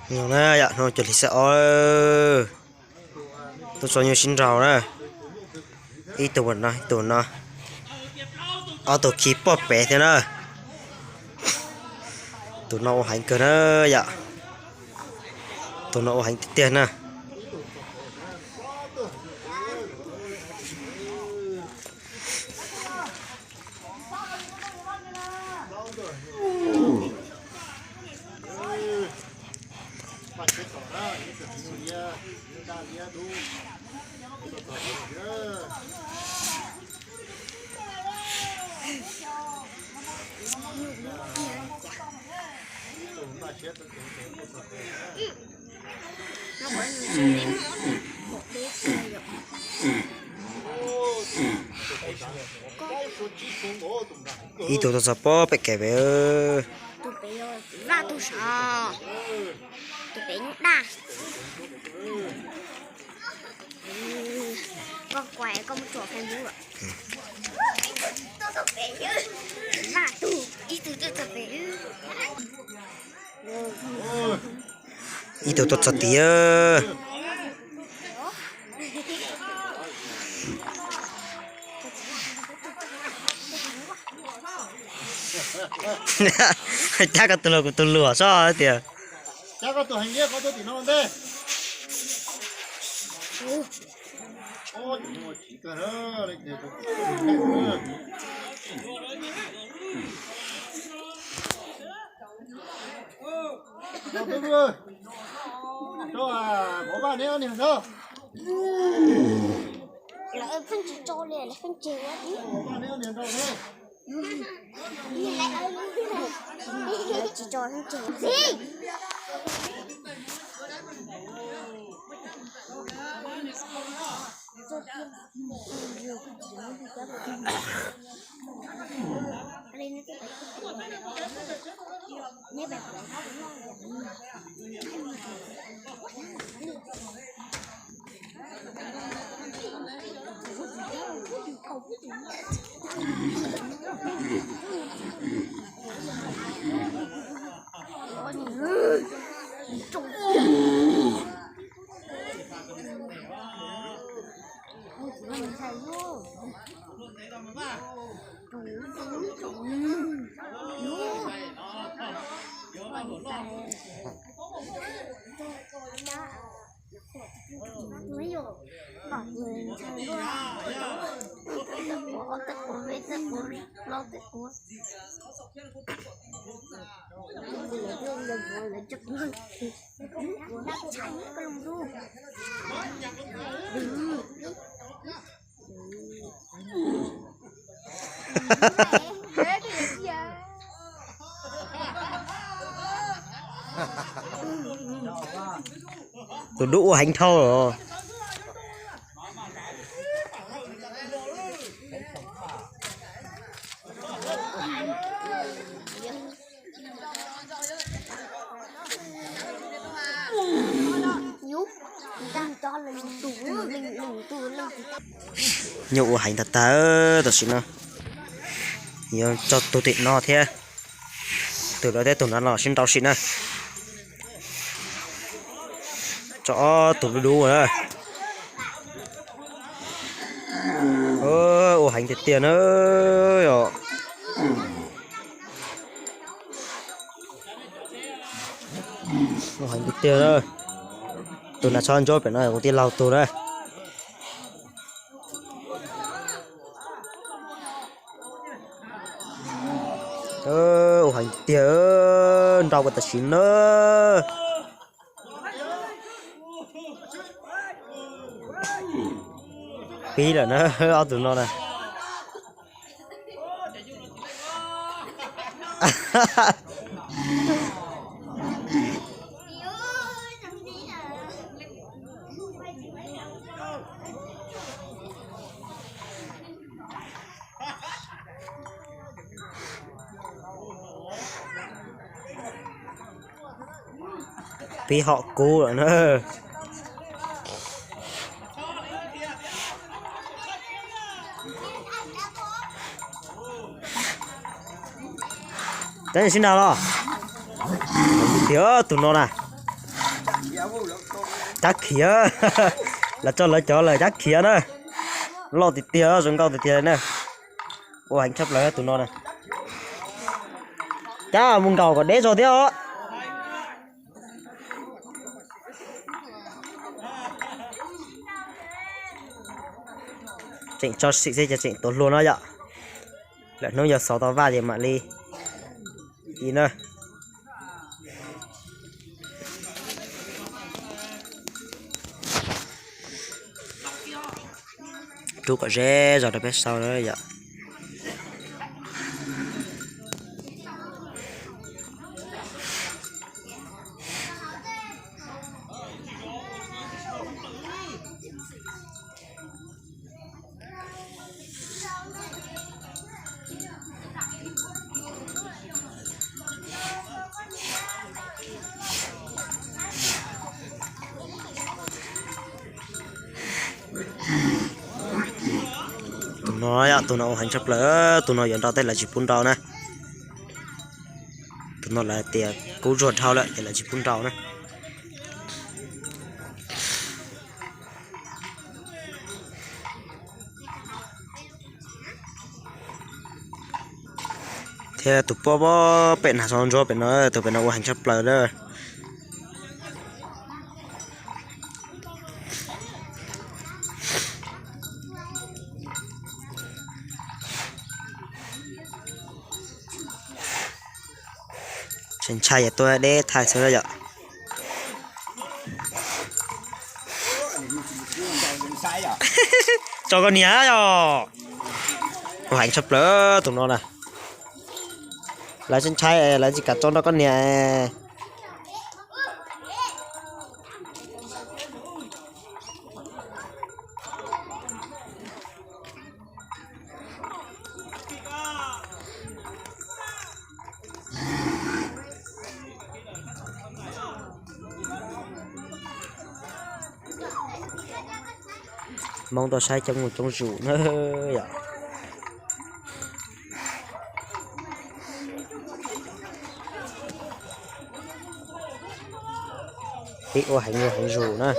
nhiều nè dạ nó chuẩn sẽ tôi cho nhiều xin rào nè ít tụi nó ở tụi khí bóp bé thế nè tụi nó hành cơ nè dạ tụi nó hành tiền nè ít tụi tôi sẽ bóp bé kẹp bé tụi bé ơi ra tụi sợ tụi bé nhúc đa con quẻ con chuột hay bú ạ tụi bé ơi ra tụi ít tụi bé ít tụi tôi sẽ tía chắc là tôi lừa sao kìa chắc là tụi hành nghĩa có tôi thì nó đây ô chỉ cả đó đấy đâu tôi vừa cho bỏ ba nè nè sao lại phân chỉ cho liền lại phân chỉ quá đi ba nè nè đâu thôi chỉ cho phân chỉ gì mấy giờ bỏ người thằng qua bỏ tất của mấy tất của lo tất của là chụp luôn đắp tránh cái lồng ru tôi đủ hành thâu rồi nhụ hành thật ta thật sự nó nhiều cho tôi tiện nó thế từ đó tới tụi nó xin tao xin nè cho tụi nó đủ rồi ô hành thật tiền ơi ô hành thật tiền ơi tụi nó cho anh cho phải nói có tiền lao tụi đây hành tiền đâu có tài chính nữa phí là nó ao tụi nó này phí họ cũ rồi nữa cái này xin nào đó thiếu tụi nó nè chắc khía là cho lời chắc khía nữa lo thì tia dùng câu thì tia nè ô hành chấp lời tụi nó này cha muốn cầu còn đế rồi thế đó chỉnh cho xịt dây cho chỉnh tốt luôn đó ạ lại nó giờ 6 tao va gì mà đi tí nữa chú có rẻ rồi biết sau đó vậy tụi nó hành sắp lỡ tụi nó dẫn ra tên là chỉ phun trào nè tụi nó là tiền cố ruột thao lại là chỉ phun trào nè thế tụi bố bệnh hạt son rồi bệnh nó tụi bệnh nó hành sắp lỡ đó trên chai tôi để thay sửa rồi cho con nhá rồi hành sắp lỡ tụi nó nè lấy trên chai lấy gì cả cho nó con nhá mong tôi sai trong một trong rượu nữa vậy tí ô hành rượu nữa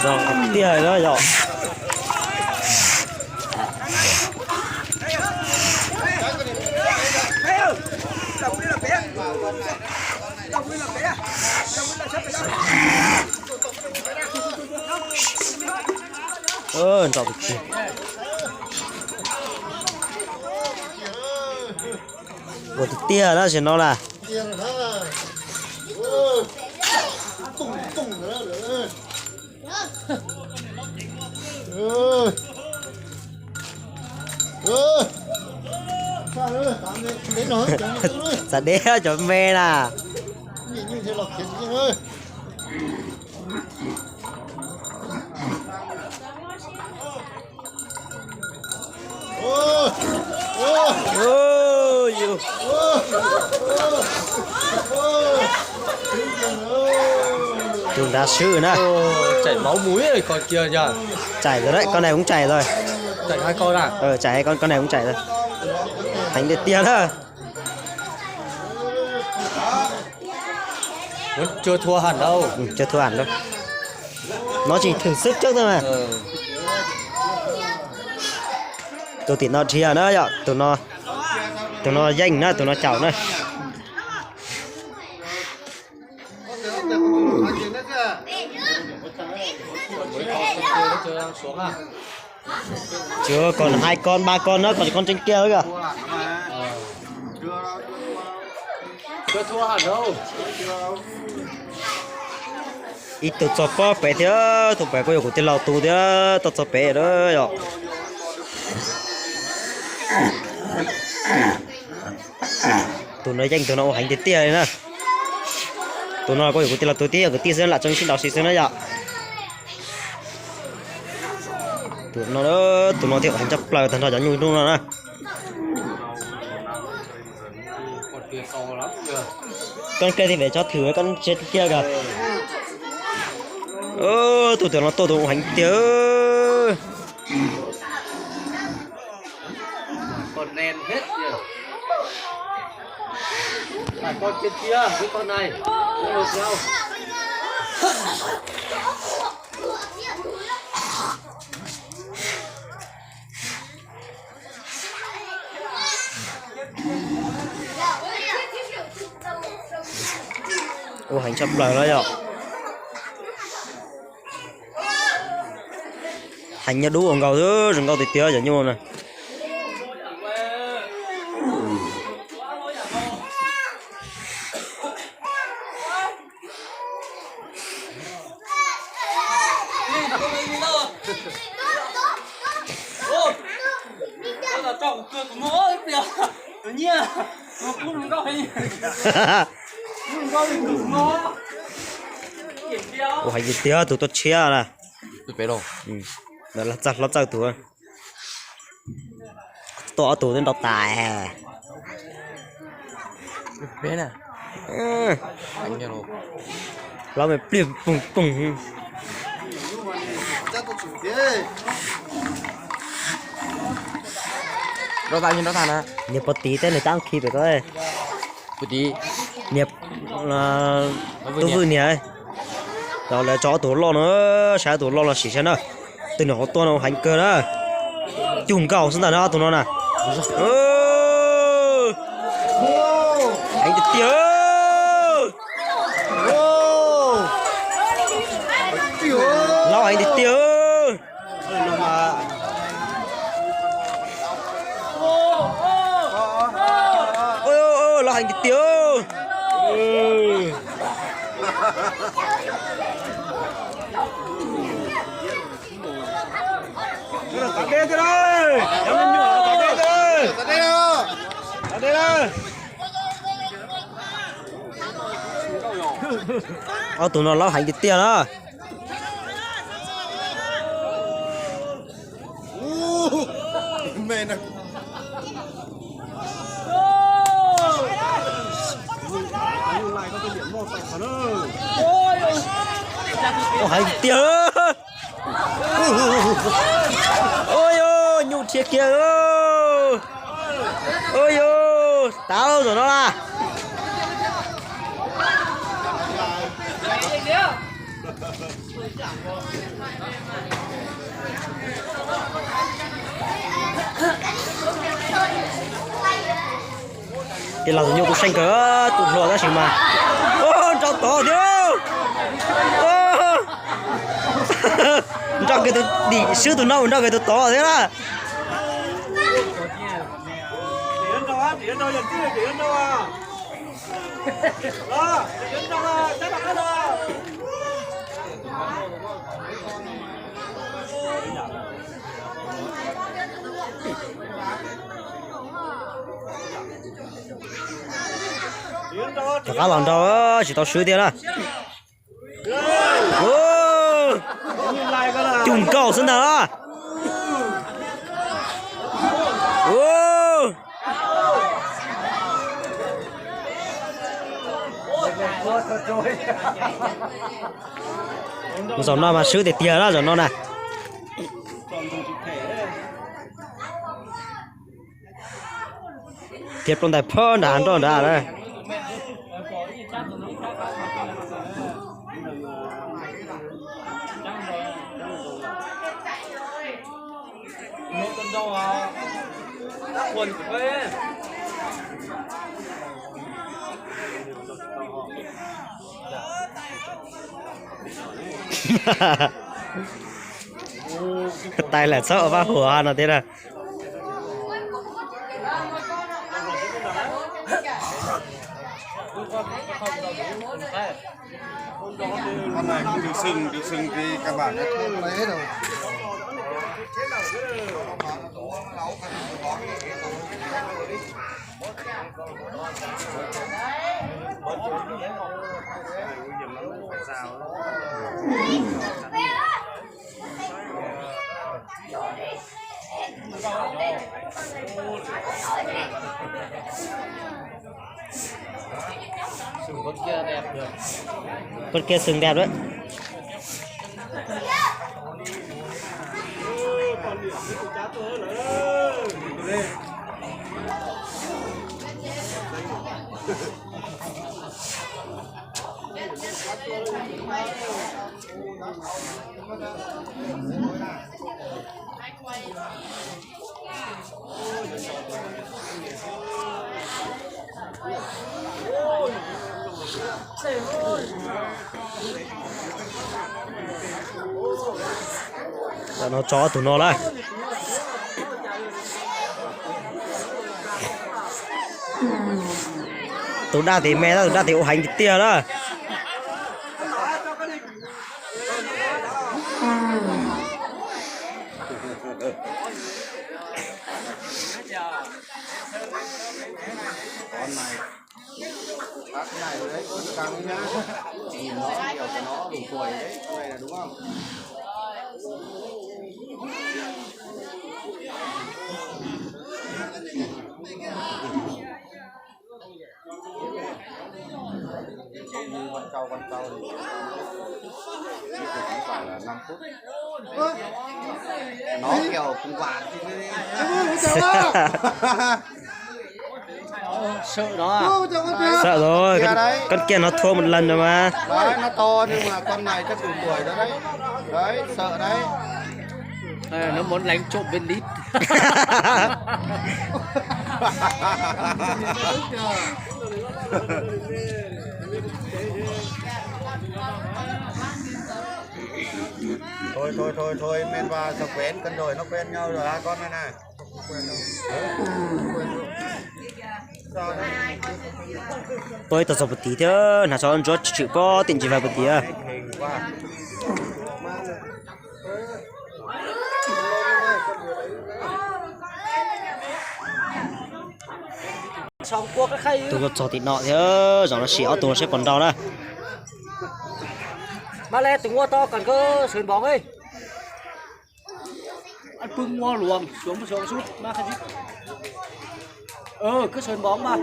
rồi tia đó rồi chọn được chưa một tia đó chỉ nó là sao đế cho mê nè chúng ta xử nữa chảy máu múi rồi còn kia nhờ chảy rồi đấy con này cũng chảy rồi chảy 2 con à chảy con này cũng chảy rồi thành để tiền đó chưa thua hẳn đâu chưa thua hẳn đâu nó chỉ thử sức trước thôi mà tụi nó chia nữa vậy tụi nó danh nữa tụi nó chảo nữa chưa còn 2 con 3 con nữa còn con trên kia nữa kìa chưa thua hẳn đâu ít tụt cho bó bé thế tụi bé có yêu của tên lào tù thế tụt cho bé đó rồi tụi nó danh tụi nó hành tiền tiền nè tụi nó có yêu của tên lào tù tiền cái tiền sẽ là trong xin đào xin nữa vậy tụi nó đó tụi nó thì hành chấp lời thành ra giống như luôn nè kia to lắm kìa. Con kia thì phải cho thử con chết kia kìa. Tôi tưởng nó to đồ hành tía. Con nen hết kìa. Là con trên kia với con này nó ngược nhau. Hành chấp lời đó nhở. Hành nhá đú ở cầu thứ rừng cầu thì tía chẳng như này. Trọng cửa của nó kìa. Tự nhiên nó cũng không có hình. Không có hình của nó. Hành gì tía tụi tôi chia nè. Tôi biết đâu. Đó là chắc tụi. Tụi tụi đến đọc tài. Biết nè. Anh nghe đâu. Nó mới plìm bùng. Chắc tôi chủ thế. Đâu ta nhìn nó thằng à? Nhập một tí tên này tăng khi phải coi. Một tí. Nhập là tôi vui nhỉ. Đó là cho tụi lo nữa, sai tụi lo là xỉ xe nữa. Tụi nó to nó hành cơ đó. Chung cầu xin nó tụi nó nè. Hành được tiêu. Lao hành được tiêu. Ôi lao hành được tiêu. Tạt đê cho đây. Em lên nhỏ tạt đê cho đây. Tạt đê đâu? Tạt đê đây. Tụi nó lao hành được tiền á. Mẹ nè. Hành tiền. Ôi ôi nhụ thiệt kìa. Ôi ôi tao rồi nó là. Cái là nhiều cũng xanh cỡ tụt lùa ra xíu mà. Ô cháu to thiếu. Cháu cái tôi đi sư tụi nó cháu cái tôi to thế là. Điện đâu dần chứ điện đâu à. Đó, điện đâu à, chắc là đó. Chả cá lòng đâu chỉ tao sửa tiền à. Ô chung cầu xin nào. Ô rồi nó mà sửa để tiền đó rồi nó nè. Thiệt trong tài phơn đàn đó đây. Quần quê. Tay là sợ vào hùa nó thế này. Con này không được sừng thì các bạn đã thơm lấy rồi. con kia sừng đẹp đấy. Để nó cho tụi nó lại. Tụi đa thì mẹ tụi đa thì hành cái tia đó. Bác này đấy, con căng nhá. Nhìn nó kiểu của nó đủ tuổi đấy, con này là đúng không? Con trâu thì không phải là 5 phút. Nó kiểu cùng quả sợ đó à? Sợ rồi, con kia nó thua một lần rồi mà. đấy, nó to nhưng mà con này chắc đủ tuổi rồi đấy. Đấy, sợ đấy. Nó muốn đánh trộm bên lít. Thôi men vào cho quen cân rồi, nó quen nhau rồi à con này này. Tôi tập một tí thôi, là cho anh cho chịu có tiền chỉ vài một tí à. Xong cua cái khay. Tôi có cho thịt nọ thế, rồi nó xỉu tôi nó sẽ còn đau đó. Mà lẽ từng mua to còn có sườn bóng ấy. Anh pưng mua luồng xuống chút mà cái gì. Cứ sườn bóng mà.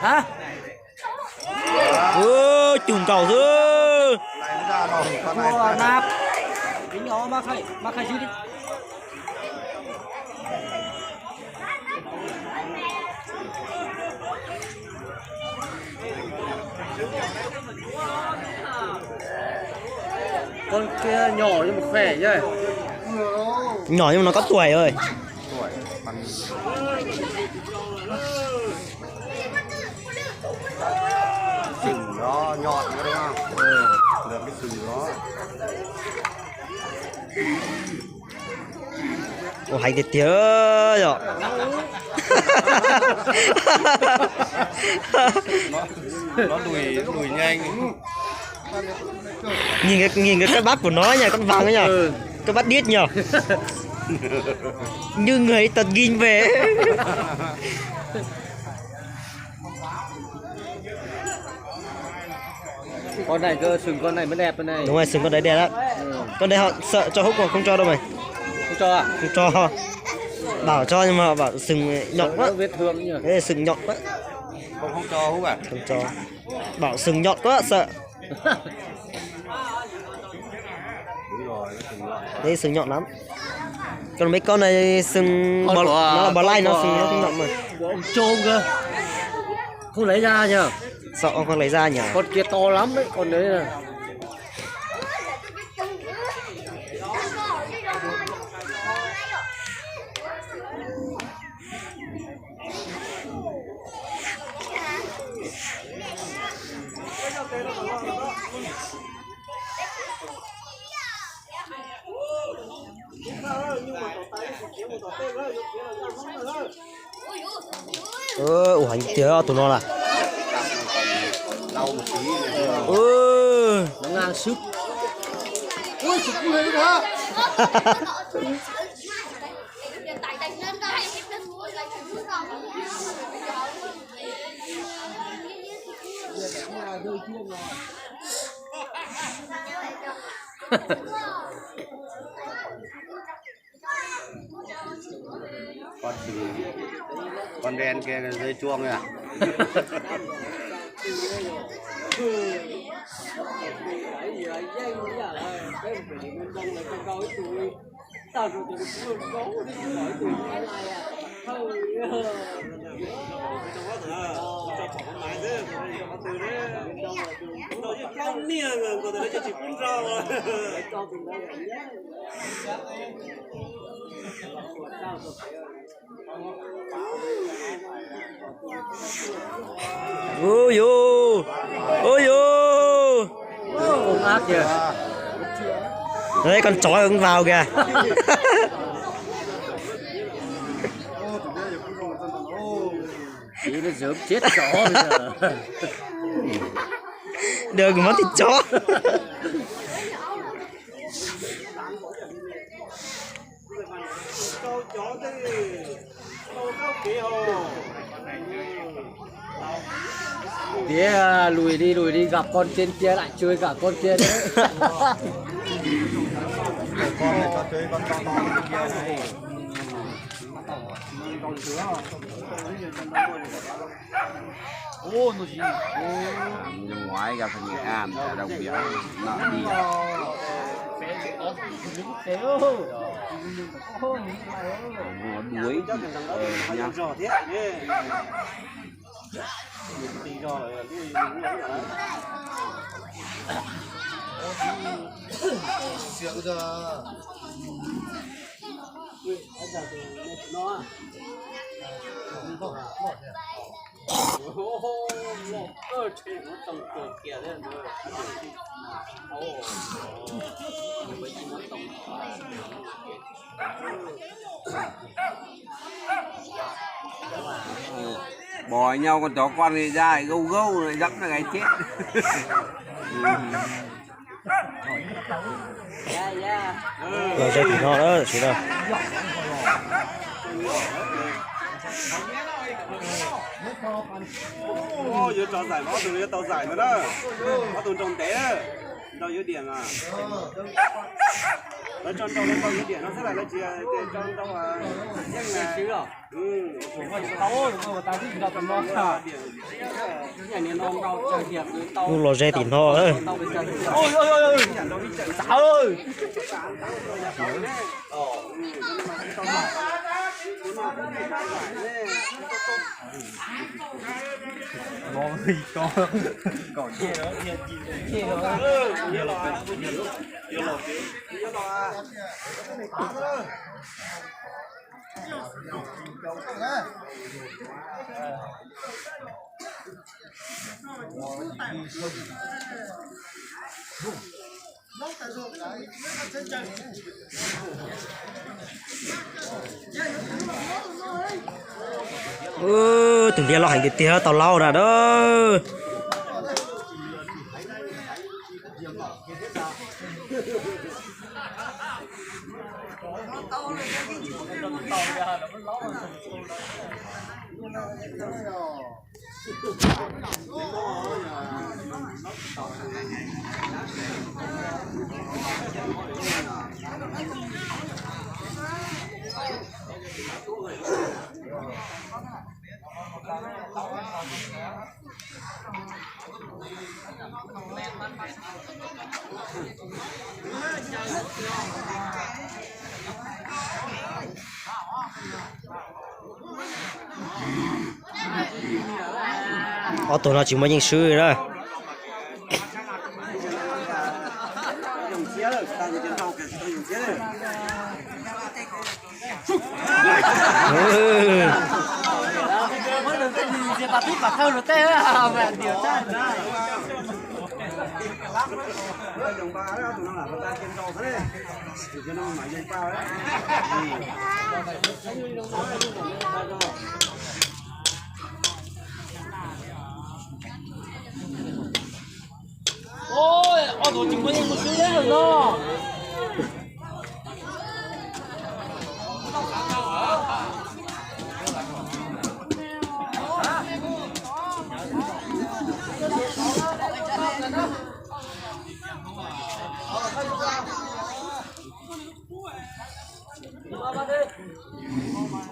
Hả? Chùm cầu thứ. Này nó ra rồi, con này. Mua nạp. Cái nhỏ mà khai gì đi. Con kia nhỏ nhưng mà khỏe chứ. Nhỏ nhưng mà nó có tuổi rồi. Tuổi bằng sừng nó nhọn nữa đúng không? Được cái sừng nó. Ồ, hành thịt tía rồi. Nó đùi nhanh. Nhìn cái bát của nó nha, con vàng ấy nhỉ. Cái bát điếc nhỉ. Như người tật ghiền về. Con này cơ, sừng con này mới đẹp con này. Đúng rồi, sừng con đấy đẹp đấy. Con đấy họ sợ cho hút còn không cho đâu mày. Không cho à? Không cho. Bảo cho nhưng mà bảo sừng nhọn quá. Vết thương nhỉ. Đấy sừng nhọn quá. Không cho hút à? Không cho. Bảo sừng nhọn quá sợ. Đúng rồi, nó sừng nhọn. Đấy sừng nhọn lắm. Còn mấy con này sừng nó là bò lai, nó sừng nó không nhọn mà. Của ông trôm cơ. Không lấy ra nhỉ? Sợ ông không lấy ra nhỉ? Con kia to lắm đấy, con đấy là. Hành tía tụi nó là. Đau một tí. Nó ngang sức. Ui, chụp người đó. con đen kia là rơi chuông rồi à? Ôi yo, ôi yo. Ôm ác kìa. Đấy con chó ứng vào kìa. Chỉ nó dớm chết chó bây giờ. Đừng mất thịt chó. Thế lùi đi gặp con trên kia lại chơi cả con kia đấy. Con này cho chơi con to to kia này. Ô nó gì? Năm ngoái gặp thằng Nghệ An ở đồng biển nó đi. Nó đuối nhá. Bỏ nhau con chó con này ra gâu gâu rồi dẫm là cái chết. Rồi dây thì nó đó, chị đâu. Ô, giờ trò giải báo từ tàu giải nữa đó. Báo từ trong té. Đâu dưới điện à? Ở trong đâu nó dưới điện nó sẽ là nó chỉ trong đâu à? Nhưng là chứ à? Ừ. Lúc lò dây thì nó đấy. Ôi ôi ôi. Sao ơi. Ngon gì con. Còn kia nữa, kia nữa. Từng dia lo hành cái tia tàu lao ra đó. Tụi nó chỉ mới nhìn sư rồi đó. Mới được cái gì thì bà thích bà thâu được té á, mẹ điều tra nữa. Dòng ba đó tụi nó là người ta trên đầu thế đấy. Thì cho nó mãi dây bao đấy. Ôi, nó chỉ mới nhìn một chút đấy rồi nó. Hãy subscribe cho kênh Ghiền Mì Gõ để không bỏ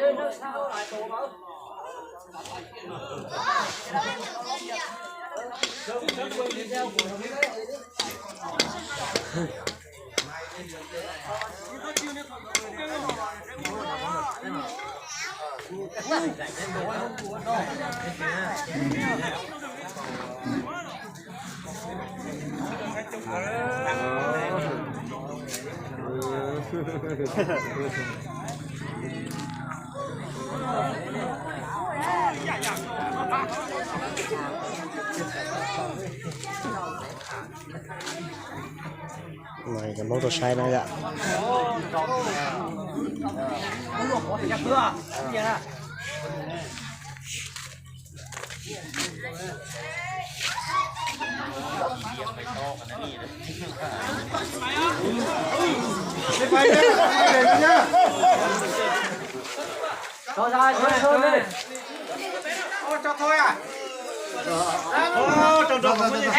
lỡ những video hấp dẫn. này cái món đồ sai này ạ cho ra cho đi cho thôi à trồng trồng không có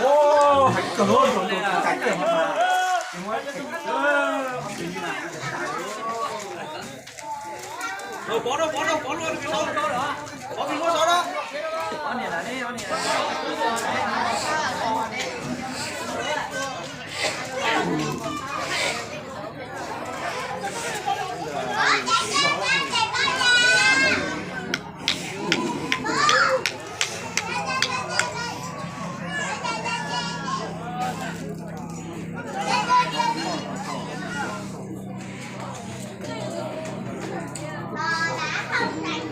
ô cầm luôn cảnh tiền mà rồi bỏ luôn cái đó bỏ cái đó đó con này là đi con này